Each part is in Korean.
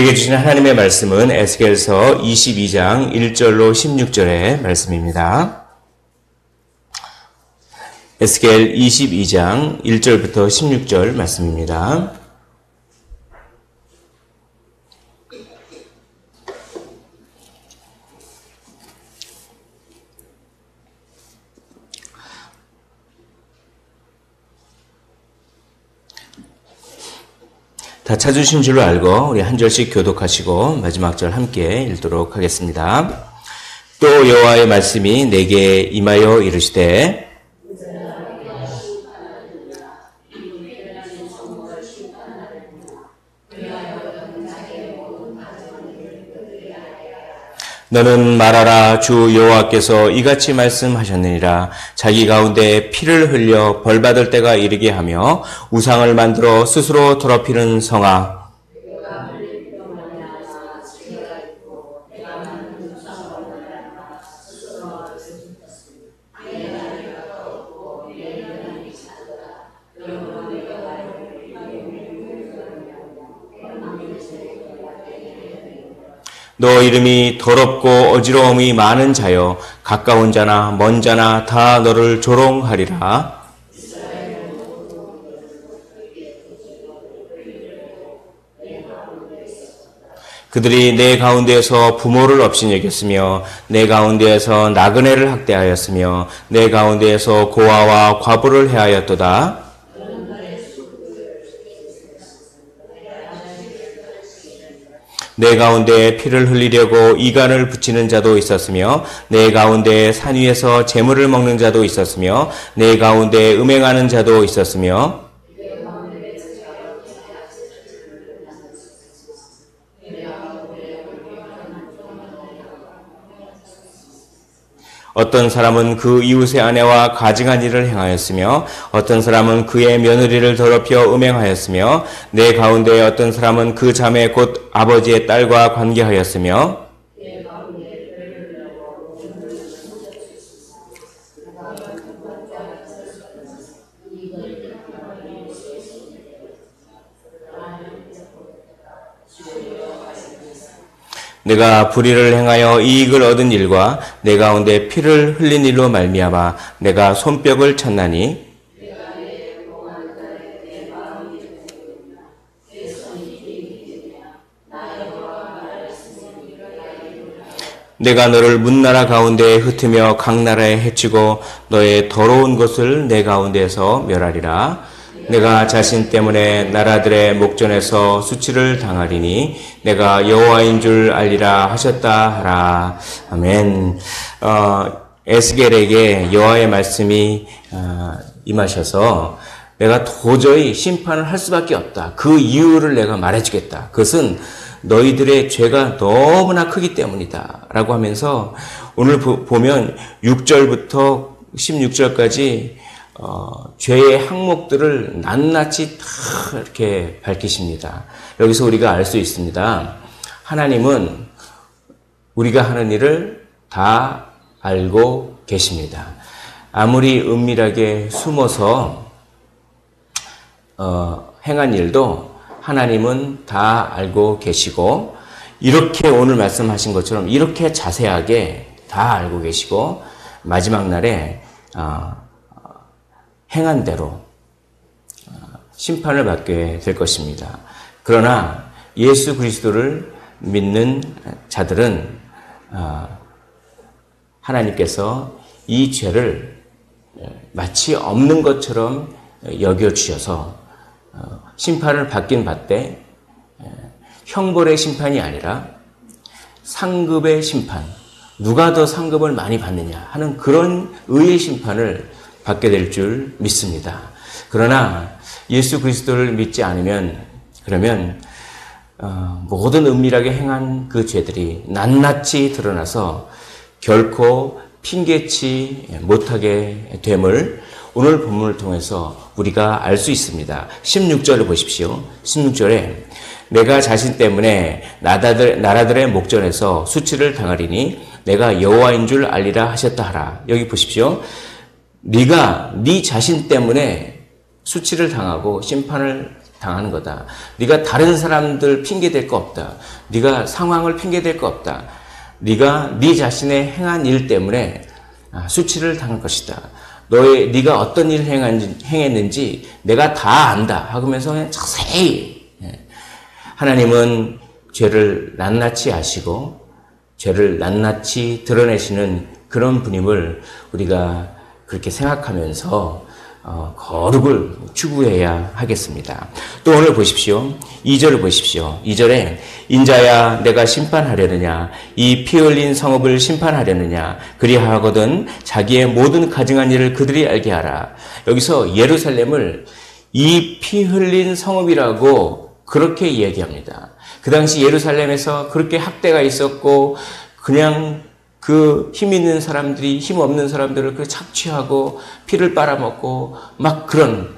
우리에게 주신 하나님의 말씀은 에스겔서 22장 1절로 16절의 말씀입니다. 에스겔 22장 1절부터 16절 말씀입니다. 다 찾으신 줄로 알고 우리 한 절씩 교독하시고 마지막 절 함께 읽도록 하겠습니다. 또 여호와의 말씀이 내게 임하여 이르시되 너는 말하라. 주 여호와께서 이같이 말씀하셨느니라. 자기 가운데 피를 흘려 벌받을 때가 이르게 하며 우상을 만들어 스스로 더럽히는 성아, 너 이름이 더럽고 어지러움이 많은 자여 가까운 자나 먼 자나 다 너를 조롱하리라. 그들이 내 가운데에서 부모를 없이 여겼으며 내 가운데에서 나그네를 학대하였으며 내 가운데에서 고아와 과부를 해하였도다. 내 가운데 피를 흘리려고 이간을 붙이는 자도 있었으며 내 가운데 산 위에서 재물을 먹는 자도 있었으며 내 가운데 음행하는 자도 있었으며 어떤 사람은 그 이웃의 아내와 가증한 일을 행하였으며 어떤 사람은 그의 며느리를 더럽혀 음행하였으며 내 가운데 어떤 사람은 그 자매 곧 아버지의 딸과 관계하였으며 내가 불의를 행하여 이익을 얻은 일과 내 가운데 피를 흘린 일로 말미암아 내가 손뼉을 쳤나니 내가 너를 문나라 가운데에 흩으며 각 나라에 해치고 너의 더러운 것을 내 가운데에서 멸하리라. 내가 자신 때문에 나라들의 목전에서 수치를 당하리니 내가 여호와인 줄 알리라 하셨다 하라. 아멘. 에스겔에게 여호와의 말씀이 임하셔서 내가 도저히 심판을 할 수밖에 없다. 그 이유를 내가 말해주겠다. 그것은 너희들의 죄가 너무나 크기 때문이다. 라고 하면서 오늘 보면 6절부터 16절까지 죄의 항목들을 낱낱이 다 이렇게 밝히십니다. 여기서 우리가 알 수 있습니다. 하나님은 우리가 하는 일을 다 알고 계십니다. 아무리 은밀하게 숨어서 행한 일도 하나님은 다 알고 계시고 이렇게 오늘 말씀하신 것처럼 이렇게 자세하게 다 알고 계시고 마지막 날에 행한 대로 심판을 받게 될 것입니다. 그러나 예수 그리스도를 믿는 자들은 하나님께서 이 죄를 마치 없는 것처럼 여겨주셔서 심판을 받긴 받되 형벌의 심판이 아니라 상급의 심판, 누가 더 상급을 많이 받느냐 하는 그런 의의 심판을 받게 될 줄 믿습니다. 그러나 예수 그리스도를 믿지 않으면 그러면 모든 은밀하게 행한 그 죄들이 낱낱이 드러나서 결코 핑계치 못하게 됨을 오늘 본문을 통해서 우리가 알 수 있습니다. 16절을 보십시오. 16절에 내가 자신 때문에 나라들의 목전에서 수치를 당하리니 내가 여호와인 줄 알리라 하셨다 하라. 여기 보십시오. 네가 네 자신 때문에 수치를 당하고 심판을 당하는 거다. 네가 다른 사람들 핑계댈 거 없다. 네가 상황을 핑계댈 거 없다. 네가 네 자신의 행한 일 때문에 수치를 당할 것이다. 네가 어떤 일을 행했는지 내가 다 안다 하면서 그냥 자세히. 하나님은 죄를 낱낱이 아시고 죄를 낱낱이 드러내시는 그런 분임을 우리가 그렇게 생각하면서 거룩을 추구해야 하겠습니다. 또 오늘 보십시오. 2절을 보십시오. 2절에 인자야 내가 심판하려느냐 이 피 흘린 성읍을 심판하려느냐 그리하거든 자기의 모든 가증한 일을 그들이 알게 하라. 여기서 예루살렘을 이 피 흘린 성읍이라고 그렇게 이야기합니다. 그 당시 예루살렘에서 그렇게 학대가 있었고 그냥 그 힘 있는 사람들이 힘 없는 사람들을 그 착취하고 피를 빨아먹고 막 그런,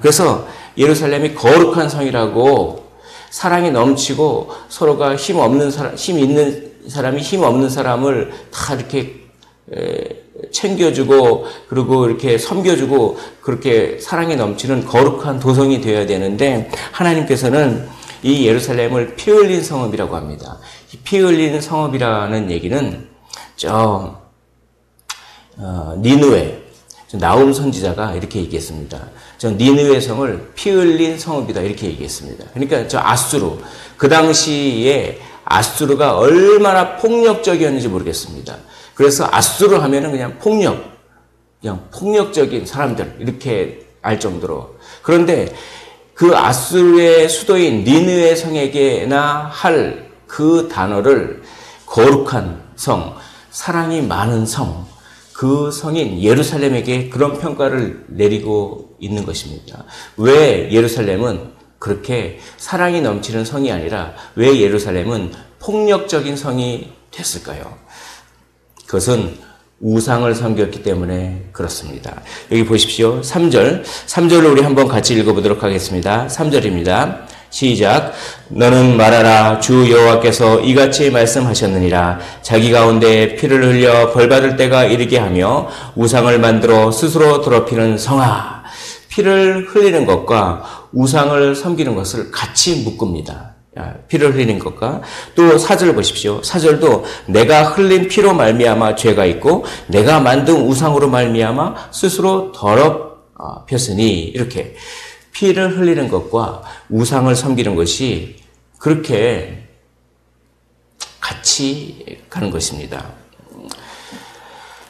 그래서 예루살렘이 거룩한 성이라고 사랑이 넘치고 서로가 힘 없는 사람, 힘 있는 사람이 힘 없는 사람을 다 이렇게 챙겨주고 그리고 이렇게 섬겨주고 그렇게 사랑이 넘치는 거룩한 도성이 되어야 되는데 하나님께서는 이 예루살렘을 피 흘린 성읍이라고 합니다. 이 피 흘린 성읍이라는 얘기는 니느웨 나훔 선지자가 이렇게 얘기했습니다. 니느웨 성을 피 흘린 성읍이다 이렇게 얘기했습니다. 그러니까 아수르 그 당시에 아수르가 얼마나 폭력적이었는지 모르겠습니다. 그래서 아수르 하면은 그냥 폭력적인 사람들 이렇게 알 정도로. 그런데 그 아수르의 수도인 니느웨 성에게나 할 그 단어를 거룩한 성, 사랑이 많은 성, 그 성인 예루살렘에게 그런 평가를 내리고 있는 것입니다. 왜 예루살렘은 그렇게 사랑이 넘치는 성이 아니라 왜 예루살렘은 폭력적인 성이 됐을까요? 그것은 우상을 섬겼기 때문에 그렇습니다. 여기 보십시오. 3절을 우리 한번 같이 읽어보도록 하겠습니다. 3절입니다. 시작. 너는 말하라. 주 여호와께서 이같이 말씀하셨느니라. 자기 가운데 피를 흘려 벌받을 때가 이르게 하며 우상을 만들어 스스로 더럽히는 성아. 피를 흘리는 것과 우상을 섬기는 것을 같이 묶습니다. 피를 흘리는 것과 또 4절 보십시오. 4절도 내가 흘린 피로 말미암아 죄가 있고 내가 만든 우상으로 말미암아 스스로 더럽혔으니 이렇게 피를 흘리는 것과 우상을 섬기는 것이 그렇게 같이 가는 것입니다.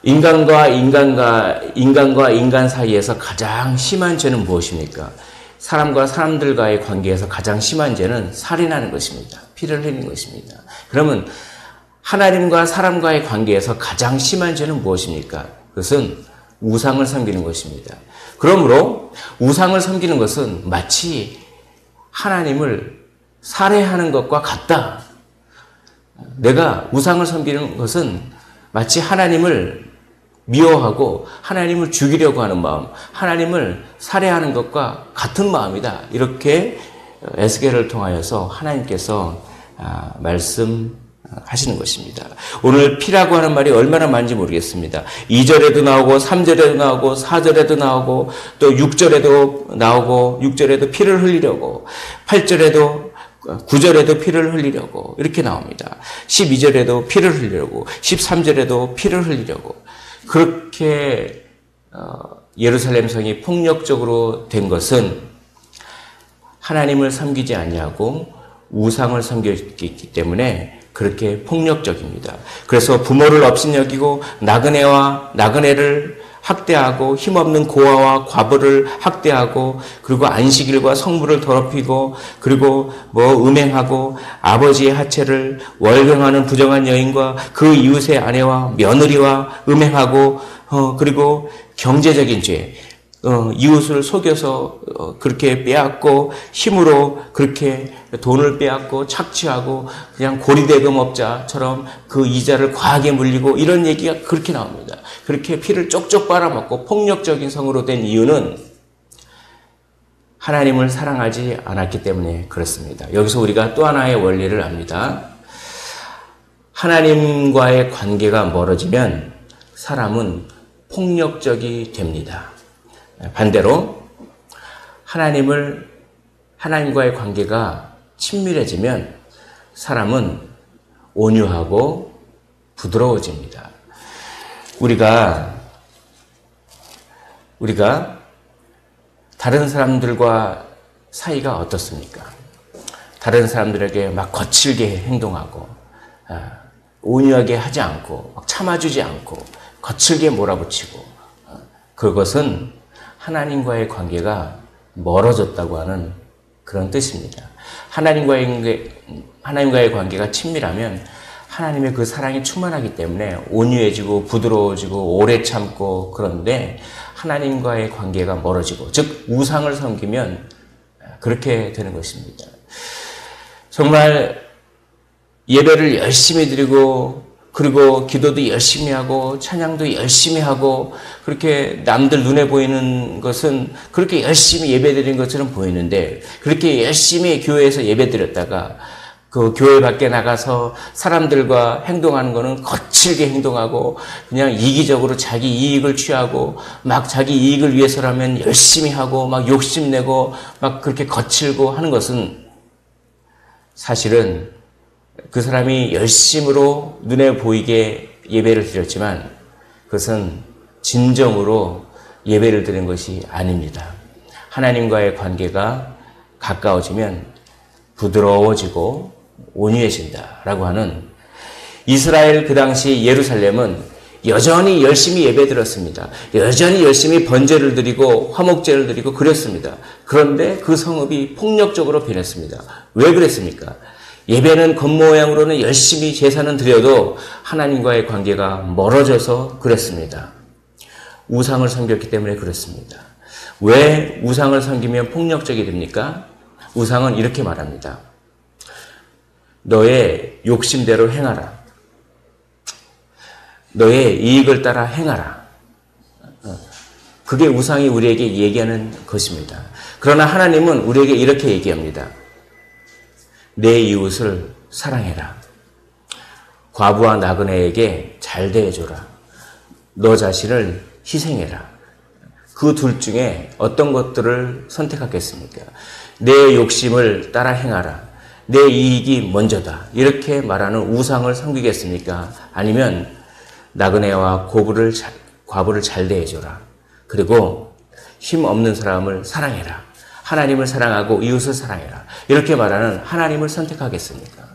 인간과 인간 사이에서 가장 심한 죄는 무엇입니까? 사람과 사람들과의 관계에서 가장 심한 죄는 살인하는 것입니다. 피를 흘리는 것입니다. 그러면 하나님과 사람과의 관계에서 가장 심한 죄는 무엇입니까? 그것은 우상을 섬기는 것입니다. 그러므로 우상을 섬기는 것은 마치 하나님을 살해하는 것과 같다. 내가 우상을 섬기는 것은 마치 하나님을 미워하고 하나님을 죽이려고 하는 마음, 하나님을 살해하는 것과 같은 마음이다. 이렇게 에스겔을 통하여서 하나님께서 말씀하시는 것입니다. 오늘 피라고 하는 말이 얼마나 많은지 모르겠습니다. 2절에도 나오고 3절에도 나오고 4절에도 나오고 또 6절에도 나오고 6절에도 피를 흘리려고 8절에도 9절에도 피를 흘리려고 이렇게 나옵니다. 12절에도 피를 흘리려고 13절에도 피를 흘리려고 그렇게 예루살렘 성이 폭력적으로 된 것은 하나님을 섬기지 아니하고 우상을 섬겼기 때문에 그렇게 폭력적입니다. 그래서 부모를 업신여기고 나그네를 학대하고 힘없는 고아와 과부를 학대하고 그리고 안식일과 성물을 더럽히고 그리고 음행하고 아버지의 하체를 월경하는 부정한 여인과 그 이웃의 아내와 며느리와 음행하고 그리고 경제적인 죄 이웃을 속여서 그렇게 빼앗고 힘으로 그렇게 돈을 빼앗고 착취하고 그냥 고리대금업자처럼 그 이자를 과하게 물리고 이런 얘기가 그렇게 나옵니다. 그렇게 피를 쪽쪽 빨아먹고 폭력적인 성으로 된 이유는 하나님을 사랑하지 않았기 때문에 그렇습니다. 여기서 우리가 또 하나의 원리를 압니다. 하나님과의 관계가 멀어지면 사람은 폭력적이 됩니다. 반대로 하나님과의 관계가 친밀해지면 사람은 온유하고 부드러워집니다. 우리가 다른 사람들과 사이가 어떻습니까? 다른 사람들에게 막 거칠게 행동하고 온유하게 하지 않고 막 참아주지 않고 거칠게 몰아붙이고 그것은 하나님과의 관계가 멀어졌다고 하는 그런 뜻입니다. 하나님과의 관계가 친밀하면 하나님의 그 사랑이 충만하기 때문에 온유해지고 부드러워지고 오래 참고, 그런데 하나님과의 관계가 멀어지고, 즉 우상을 섬기면 그렇게 되는 것입니다. 정말 예배를 열심히 드리고, 그리고 기도도 열심히 하고 찬양도 열심히 하고, 그렇게 남들 눈에 보이는 것은 그렇게 열심히 예배드린 것처럼 보이는데, 그렇게 열심히 교회에서 예배드렸다가 그 교회 밖에 나가서 사람들과 행동하는 거는 거칠게 행동하고 그냥 이기적으로 자기 이익을 취하고 막 자기 이익을 위해서라면 열심히 하고 막 욕심내고 막 그렇게 거칠고 하는 것은, 사실은 그 사람이 열심으로 눈에 보이게 예배를 드렸지만 그것은 진정으로 예배를 드린 것이 아닙니다. 하나님과의 관계가 가까워지면 부드러워지고 온유해진다라고 하는, 이스라엘 그 당시 예루살렘은 여전히 열심히 예배드렸습니다. 여전히 열심히 번제를 드리고 화목제를 드리고 그랬습니다. 그런데 그 성읍이 폭력적으로 변했습니다. 왜 그랬습니까? 예배는 겉모양으로는 열심히 제사는 드려도 하나님과의 관계가 멀어져서 그랬습니다. 우상을 섬겼기 때문에 그렇습니다. 왜 우상을 섬기면 폭력적이 됩니까? 우상은 이렇게 말합니다. 너의 욕심대로 행하라. 너의 이익을 따라 행하라. 그게 우상이 우리에게 얘기하는 것입니다. 그러나 하나님은 우리에게 이렇게 얘기합니다. 내 이웃을 사랑해라. 과부와 나그네에게 잘 대해줘라. 너 자신을 희생해라. 그 둘 중에 어떤 것들을 선택하겠습니까? 내 욕심을 따라 행하라. 내 이익이 먼저다. 이렇게 말하는 우상을 섬기겠습니까? 아니면 나그네와 과부를 잘 대해줘라. 그리고 힘없는 사람을 사랑해라. 하나님을 사랑하고 이웃을 사랑해라. 이렇게 말하는 하나님을 선택하겠습니까?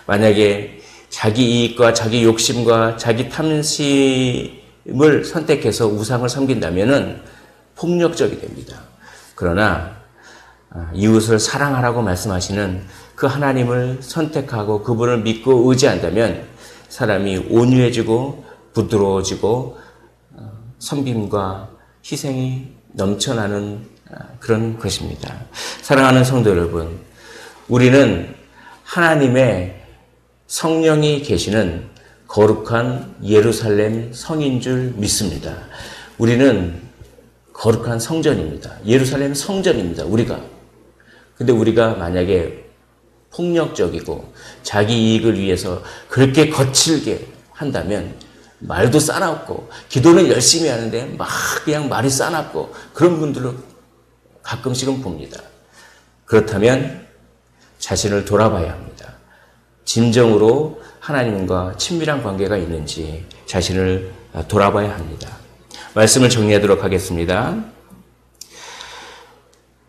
만약에 자기 이익과 자기 욕심과 자기 탐심을 선택해서 우상을 섬긴다면은 폭력적이 됩니다. 그러나 이웃을 사랑하라고 말씀하시는 그 하나님을 선택하고 그분을 믿고 의지한다면 사람이 온유해지고 부드러워지고 섬김과 희생이 넘쳐나는 그런 것입니다. 사랑하는 성도 여러분, 우리는 하나님의 성령이 계시는 거룩한 예루살렘 성인 줄 믿습니다. 우리는 거룩한 성전입니다. 예루살렘 성전입니다. 근데 우리가 만약에 폭력적이고 자기 이익을 위해서 그렇게 거칠게 한다면, 말도 싸납고 기도는 열심히 하는데 막 그냥 말이 싸납고 그런 분들을 가끔씩은 봅니다. 그렇다면 자신을 돌아봐야 합니다. 진정으로 하나님과 친밀한 관계가 있는지 자신을 돌아봐야 합니다. 말씀을 정리하도록 하겠습니다.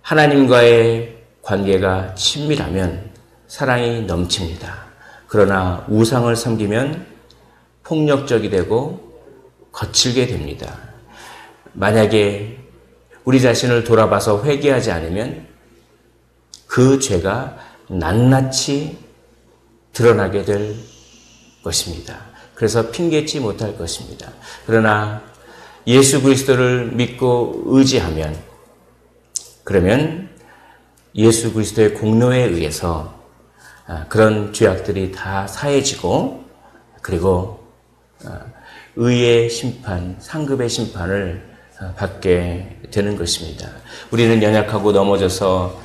하나님과의 관계가 친밀하면 사랑이 넘칩니다. 그러나 우상을 섬기면 폭력적이 되고 거칠게 됩니다. 만약에 우리 자신을 돌아봐서 회개하지 않으면 그 죄가 낱낱이 드러나게 될 것입니다. 그래서 핑계치 못할 것입니다. 그러나 예수 그리스도를 믿고 의지하면, 그러면 예수 그리스도의 공로에 의해서 그런 죄악들이 다 사해지고, 그리고 의의 심판, 상급의 심판을 받게 되는 것입니다. 우리는 연약하고 넘어져서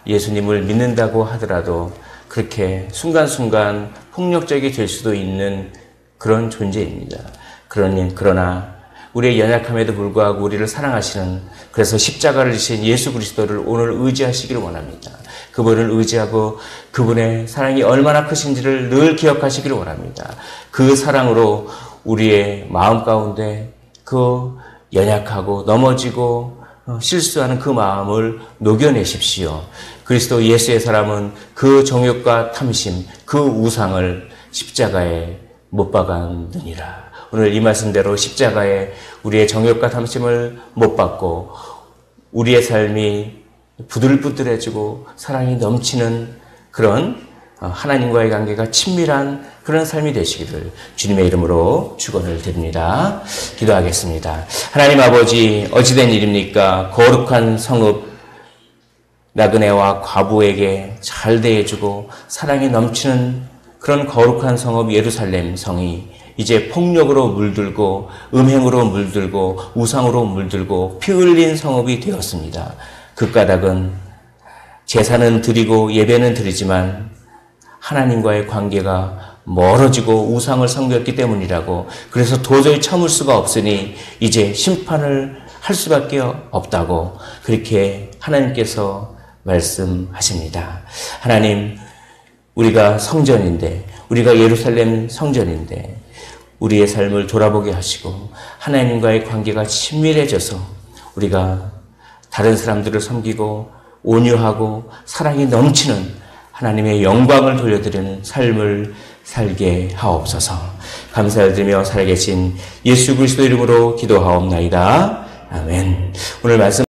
예수님을 믿는다고 하더라도 그렇게 순간순간 폭력적이 될 수도 있는 그런 존재입니다. 그러나 우리의 연약함에도 불구하고 우리를 사랑하시는, 그래서 십자가를 지신 예수 그리스도를 오늘 의지하시기를 원합니다. 그분을 의지하고 그분의 사랑이 얼마나 크신지를 늘 기억하시기를 원합니다. 그 사랑으로 우리의 마음 가운데 그 연약하고 넘어지고 실수하는 그 마음을 녹여내십시오. 그리스도 예수의 사람은 그 정욕과 탐심, 그 우상을 십자가에 못 박았느니라. 오늘 이 말씀대로 십자가에 우리의 정욕과 탐심을 못 박고 우리의 삶이 부들부들해지고 사랑이 넘치는 그런 하나님과의 관계가 친밀한 그런 삶이 되시기를 주님의 이름으로 축원을 드립니다. 기도하겠습니다. 하나님 아버지, 어찌된 일입니까? 거룩한 성읍 나그네와 과부에게 잘 대해주고 사랑이 넘치는 그런 거룩한 성읍 예루살렘 성이 이제 폭력으로 물들고 음행으로 물들고 우상으로 물들고 피 흘린 성읍이 되었습니다. 그 까닭은 제사는 드리고 예배는 드리지만 하나님과의 관계가 멀어지고 우상을 섬겼기 때문이라고, 그래서 도저히 참을 수가 없으니 이제 심판을 할 수밖에 없다고 그렇게 하나님께서 말씀하십니다. 하나님, 우리가 성전인데, 우리가 예루살렘 성전인데 우리의 삶을 돌아보게 하시고 하나님과의 관계가 친밀해져서 우리가 다른 사람들을 섬기고 온유하고 사랑이 넘치는 하나님의 영광을 돌려드리는 삶을 살게 하옵소서. 감사드리며 살아계신 예수 그리스도 이름으로 기도하옵나이다. 아멘. 오늘 말씀